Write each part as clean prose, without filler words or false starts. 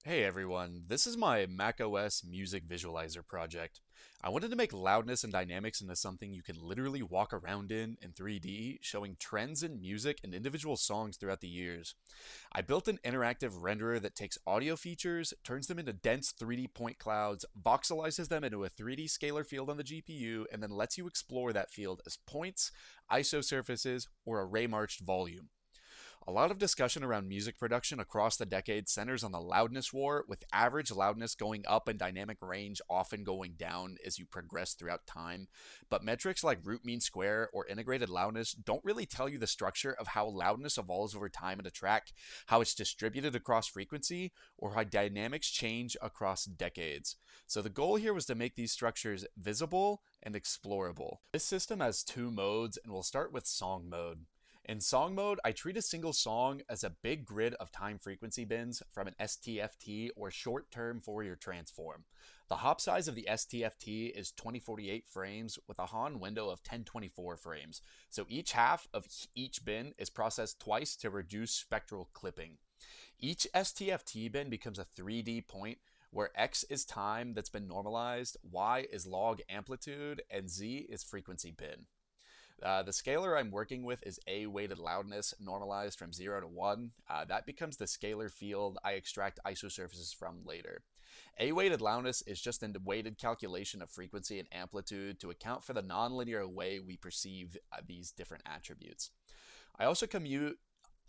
Hey everyone, this is my macOS music visualizer project. I wanted to make loudness and dynamics into something you can literally walk around in 3D, showing trends in music and individual songs throughout the years. I built an interactive renderer that takes audio features, turns them into dense 3D point clouds, voxelizes them into a 3D scalar field on the GPU, and then lets you explore that field as points, isosurfaces, or array marched volume. A lot of discussion around music production across the decade centers on the loudness war, with average loudness going up and dynamic range often going down as you progress throughout time. But metrics like root mean square or integrated loudness don't really tell you the structure of how loudness evolves over time in a track, how it's distributed across frequency, or how dynamics change across decades. So the goal here was to make these structures visible and explorable. This system has two modes, and we'll start with song mode. In song mode, I treat a single song as a big grid of time frequency bins from an STFT or short-term Fourier transform. The hop size of the STFT is 2048 frames with a Han window of 1024 frames, so each half of each bin is processed twice to reduce spectral clipping. Each STFT bin becomes a 3D point where X is time that's been normalized, Y is log amplitude, and Z is frequency bin. The scalar I'm working with is A weighted loudness normalized from 0 to 1. That becomes the scalar field I extract isosurfaces from later. A weighted loudness is just a weighted calculation of frequency and amplitude to account for the nonlinear way we perceive these different attributes. I also commute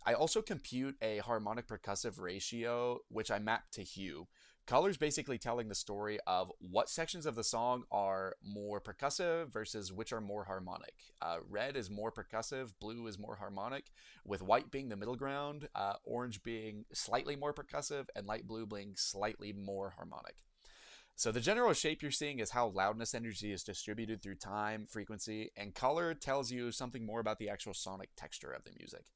I also compute a harmonic percussive ratio, which I map to hue. Color is basically telling the story of what sections of the song are more percussive versus which are more harmonic. Red is more percussive, blue is more harmonic, with white being the middle ground, orange being slightly more percussive, and light blue being slightly more harmonic. So the general shape you're seeing is how loudness energy is distributed through time, frequency, and color tells you something more about the actual sonic texture of the music.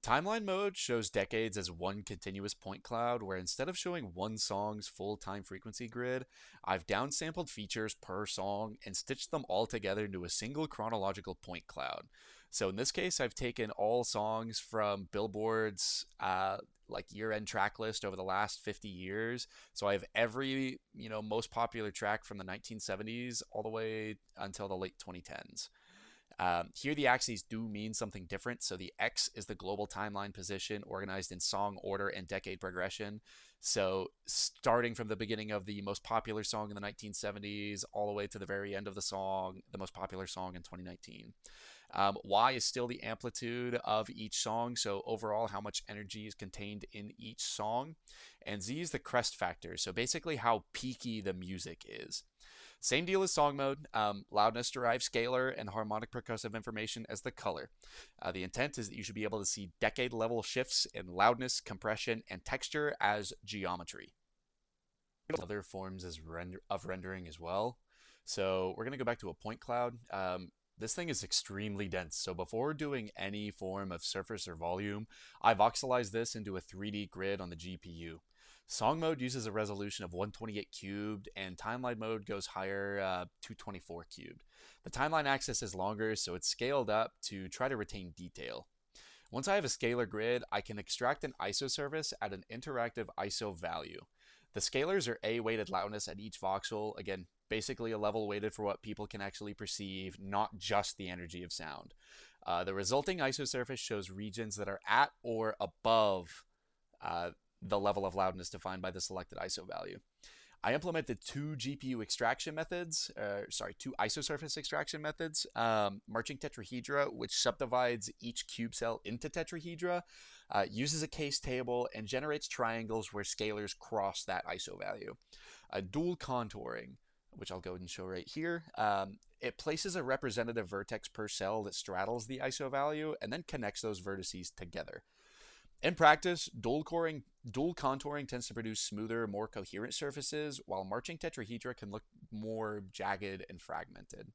Timeline mode shows decades as one continuous point cloud, where instead of showing one song's full time frequency grid, I've downsampled features per song and stitched them all together into a single chronological point cloud. So in this case, I've taken all songs from Billboard's like year-end track list over the last 50 years. So I have every most popular track from the 1970s all the way until the late 2010s. Here, the axes do mean something different. So the X is the global timeline position organized in song order and decade progression. So starting from the beginning of the most popular song in the 1970s all the way to the very end of the song, the most popular song in 2019. Y is still the amplitude of each song, so overall how much energy is contained in each song. And Z is the crest factor, so basically how peaky the music is. Same deal as song mode. Loudness derives scalar and harmonic percussive information as the color. The intent is that you should be able to see decade level shifts in loudness, compression, and texture as geometry. Other forms of rendering as well. So we're going to go back to a point cloud. This thing is extremely dense, so before doing any form of surface or volume, I voxelize this into a 3D grid on the GPU. Song mode uses a resolution of 128 cubed, and timeline mode goes higher, 224 cubed. The timeline axis is longer, so it's scaled up to try to retain detail. Once I have a scalar grid, I can extract an isosurface at an interactive ISO value. The scalars are A weighted loudness at each voxel, again, basically a level weighted for what people can actually perceive, not just the energy of sound. The resulting isosurface shows regions that are at or above the level of loudness defined by the selected ISO value. I implemented two GPU extraction methods, two isosurface extraction methods. Marching tetrahedra, which subdivides each cube cell into tetrahedra, uses a case table and generates triangles where scalars cross that ISO value. Dual contouring, which I'll go ahead and show right here. It places a representative vertex per cell that straddles the ISO value and then connects those vertices together. In practice, dual contouring tends to produce smoother, more coherent surfaces, while marching tetrahedra can look more jagged and fragmented.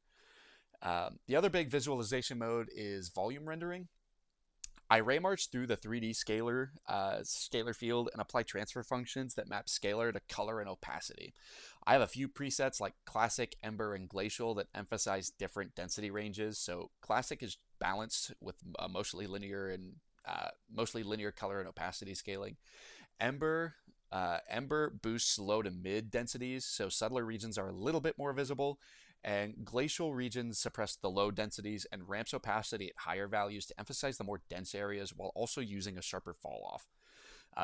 The other big visualization mode is volume rendering. I ray march through the 3D scalar field and apply transfer functions that map scalar to color and opacity. I have a few presets like Classic, Ember, and Glacial that emphasize different density ranges. So Classic is balanced with mostly linear color and opacity scaling. Ember Ember boosts low to mid densities, so subtler regions are a little bit more visible, and glacial regions suppress the low densities and ramps opacity at higher values to emphasize the more dense areas while also using a sharper fall off.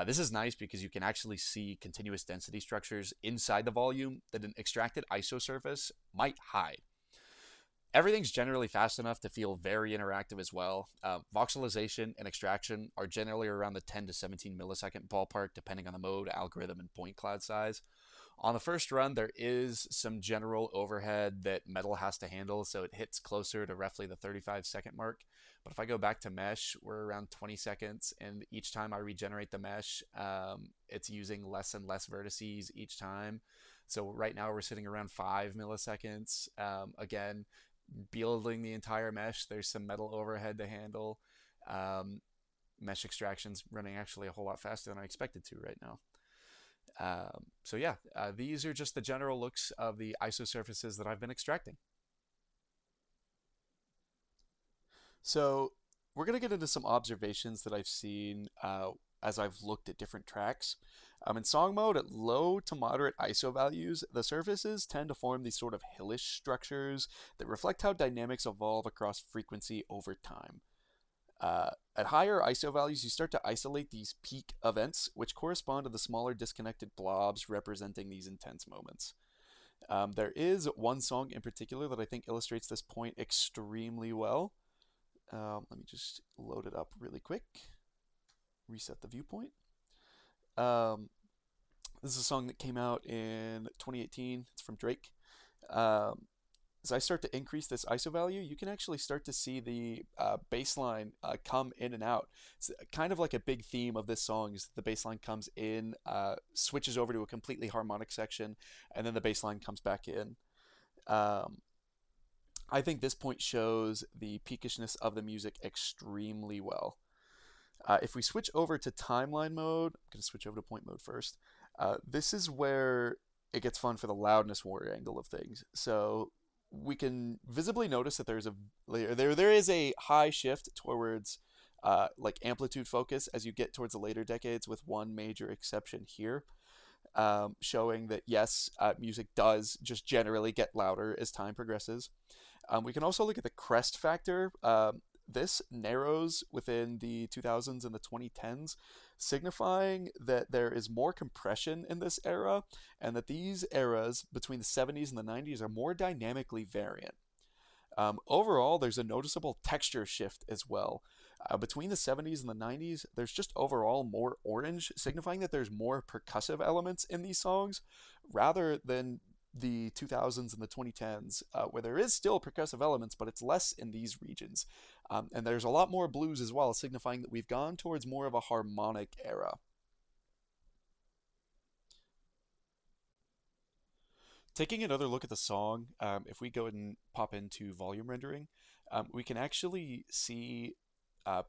This is nice because you can actually see continuous density structures inside the volume that an extracted isosurface might hide. Everything's generally fast enough to feel very interactive as well. Voxelization and extraction are generally around the 10 to 17 millisecond ballpark, depending on the mode, algorithm, and point cloud size. On the first run, there is some general overhead that Metal has to handle, so it hits closer to roughly the 35-second mark. But if I go back to Mesh, we're around 20 seconds, and each time I regenerate the Mesh, it's using less and less vertices each time. So right now we're sitting around 5 milliseconds. Again, building the entire mesh, there's some Metal overhead to handle. Um, Mesh extraction's running actually a whole lot faster than I expected to right now. So yeah, these are just the general looks of the isosurfaces that I've been extracting. So we're going to get into some observations that I've seen as I've looked at different tracks. In song mode, at low to moderate ISO values, the surfaces tend to form these sort of hillish structures that reflect how dynamics evolve across frequency over time. At higher ISO values, you start to isolate these peak events, which correspond to the smaller disconnected blobs representing these intense moments. There is one song in particular that I think illustrates this point extremely well. Let me just load it up really quick, reset the viewpoint. Um, this is a song that came out in 2018. It's from Drake. Um, as I start to increase this ISO value, you can actually start to see the bass line come in and out. It's kind of like a big theme of this song is the bass line comes in, switches over to a completely harmonic section, and then the bass line comes back in. Um, I think this point shows the peakishness of the music extremely well. If we switch over to timeline mode, I'm going to switch over to point mode first. This is where it gets fun for the loudness war angle of things. So we can visibly notice that there is a high shift towards like amplitude focus as you get towards the later decades, with one major exception here, showing that yes, music does just generally get louder as time progresses. We can also look at the crest factor. This narrows within the 2000s and the 2010s, signifying that there is more compression in this era, and that these eras between the 70s and the 90s are more dynamically variant. Overall, there's a noticeable texture shift as well. Between the 70s and the 90s, there's just overall more orange, signifying that there's more percussive elements in these songs rather than the 2000s and the 2010s, where there is still percussive elements, but it's less in these regions. And there's a lot more blues as well, signifying that we've gone towards more of a harmonic era. Taking another look at the song, if we go and pop into volume rendering, we can actually see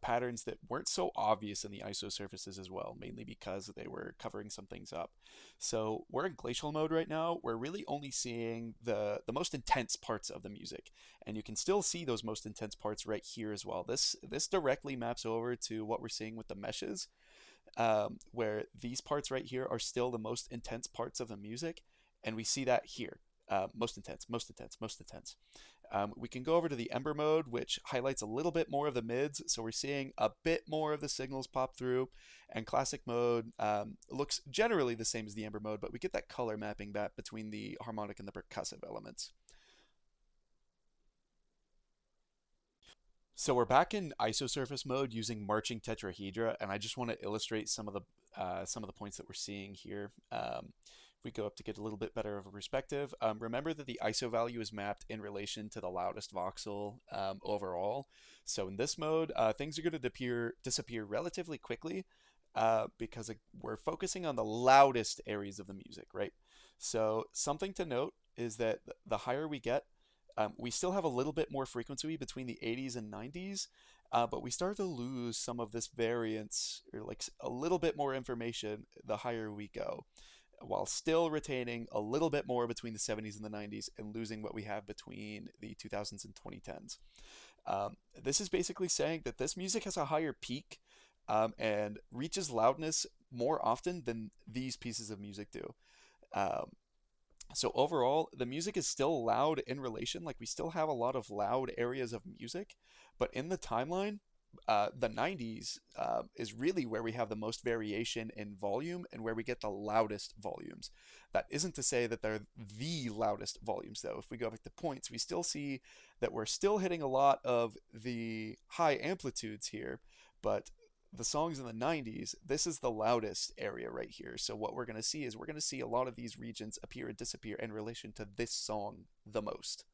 patterns that weren't so obvious in the ISO surfaces as well, mainly because they were covering some things up. So we're in glacial mode right now. We're really only seeing the most intense parts of the music, and you can still see those most intense parts right here as well. This directly maps over to what we're seeing with the meshes, where these parts right here are still the most intense parts of the music, and we see that here. Most intense, most intense, most intense. We can go over to the Ember mode, which highlights a little bit more of the mids, so we're seeing a bit more of the signals pop through. And Classic mode looks generally the same as the Ember mode, but we get that color mapping back between the harmonic and the percussive elements. So we're back in isosurface mode using marching tetrahedra, and I just want to illustrate some of the points that we're seeing here. If we go up to get a little bit better of a perspective, remember that the ISO value is mapped in relation to the loudest voxel overall. So in this mode, things are going to disappear relatively quickly because we're focusing on the loudest areas of the music, right? So something to note is that the higher we get, we still have a little bit more frequency between the 80s and 90s, but we start to lose some of this variance, or like a little bit more information the higher we go, while still retaining a little bit more between the 70s and the 90s and losing what we have between the 2000s and 2010s. This is basically saying that this music has a higher peak and reaches loudness more often than these pieces of music do. Um, so overall, the music is still loud in relation. Like we still have a lot of loud areas of music, but in the timeline, the 90s is really where we have the most variation in volume and where we get the loudest volumes. That isn't to say that they're the loudest volumes, though. If we go back to points, we still see that we're still hitting a lot of the high amplitudes here, but the songs in the 90s, this is the loudest area right here. So what we're going to see is we're going to see a lot of these regions appear and disappear in relation to this song the most.